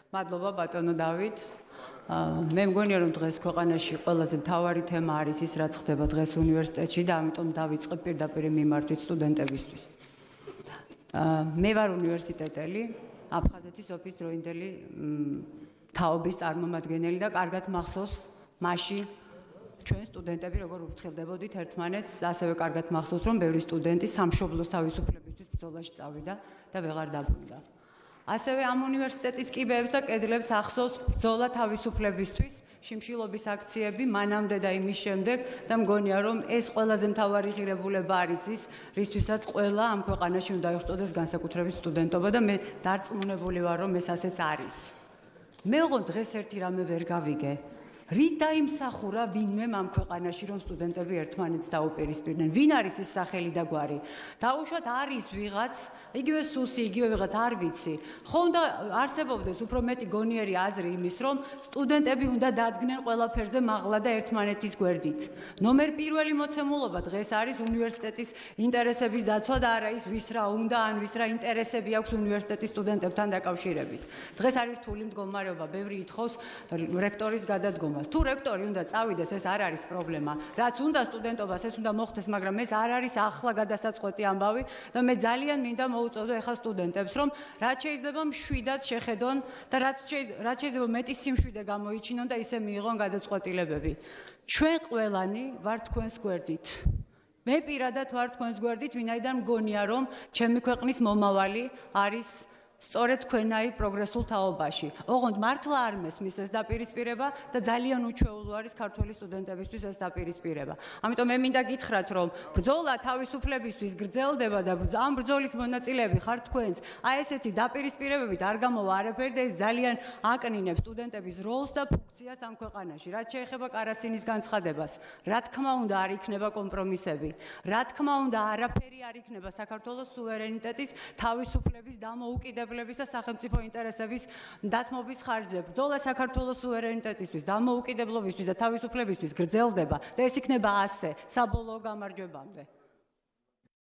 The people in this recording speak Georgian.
მადლობა ბატონო დავით. მე მგონია რომ დღეს ქვეყანაში ყველაზე მთავარი თემა არის ის რაც ხდება დღეს უნივერსიტეტში და ამიტომ დავიწყებ პირდაპირ მიმართვით სტუდენტებისთვის. მე ვარ უნივერსიტეტელი, აფხაზეთის ოფის დროინდელი თაობის წარმომადგენელი და კარგად მახსოვს მაშინ ჩვენ სტუდენტები როგორ ვფრთხილდებოდით ერთმანეთს, ასევე კარგად მახსოვს რომ ბევრი სტუდენტი სამშობლოს თავისუფლებისთვის ბრძოლაში წავიდა და ვეღარ დაბრუნდა. ასევე ამ უნივერსიტეტის კიბეებს და კედლებს ახსოვს ბრძოლა თავისუფლებისთვის, შიმშილობის აქციები მანამდე და იმის შემდეგ და მგონია რომ ეს ყველაზე მთავარი ღირებულება არის ის, რისთვისაც ყველა ამ ქვეყანაში უნდა იხტოდეს განსაკუთრებით სტუდენტობა და მე დარწმუნებული ვარ რომ ეს ასეც არის. მე ოღონდ დღეს ერთი რამე ვერ გავიგე. რით დაიმსახურა ვინმემ ამ ქვეყანაში რომ სტუდენტები ერთმანეთს დაუპირისპირდნენ? ვინ არის ეს სახელი და გვარი? დაუშვათ არის ვიღაც, იგივე სუსი, იგივე ვიღაც არ ვიცი. ხო უნდა არსებობდეს უფრო მეტი გონიერი აზრი იმის, რომ სტუდენტები უნდა დადგნენ ყველაფერზე მაღლა და ერთმანეთის გვერდით. ნომერ პირველი მოცემულობა დღეს არის უნივერსიტეტის ინტერესების დაცვა და არა ის ვის რა უნდა, ან ვის რა ინტერესები აქვს უნივერსიტეტის სტუდენტებთან დაკავშირებით. დღეს არის რთული მდგომარეობა, ბევრი ითხოვს რექტორის გადადგომა. თუ რექტორი უნდა წავიდეს, ეს არ არის პრობლემა. რაც უნდა სტუდენტობას, ეს უნდა მოხდეს, მაგრამ ეს არ არის ახლა გადასაწყვეტი ამბავი და მე ძალიან მინდა მოუწოდო ახლა სტუდენტებს, რომ რაც შეიძლება მშვიდად შეხედონ და რაც შეიძლება მეტი სიმშვიდე გამოიჩინონ და ისე მიიღონ გადაწყვეტილებები. ჩვენ ყველანი ვართ თქვენს გვერდით. მე პირადად ვარ თქვენს გვერდით, ვინაიდან მგონია, რომ ჩემი ქვეყნის მომავალი არის სწორედ თქვენაი პროგრესულ თაობაში. ოღონდ მართლა არ მესმის ეს დაპირისპირება და ძალიან უჩვეულო არის ქართველი სტუდენტებისთვის ეს დაპირისპირება. ამიტომ მე მინდა გითხრათ, რომ ბრძოლა თავისუფლებისთვის გრძელდება და ამ ბრძოლის მონაწილეები ხართ თქვენც. აი ესეთი დაპირისპირებებით არ გამოვა არაფერი და ეს ძალიან აკნინებს სტუდენტების როლს და ფუნქციას ამ ქვეყანაში. რაც შეეხება კარასინის განცხადებას, რა თქმა უნდა არ იქნება კომპრომისები. რა თქმა უნდა არაფერი არ იქნება საქართველოს სუვერენიტეტის, თავისუფლების დამოუკიდებლობის და სახელმწიფო ინტერესების დათმობის ხარჯზე. ბრძოლა საქართველოს სუვერენიტეტისთვის, დამოუკიდებლობისთვის და თავისუფლებისთვის გრძელდება და ეს იქნება ასე საბოლოო გამარჯვებამდე.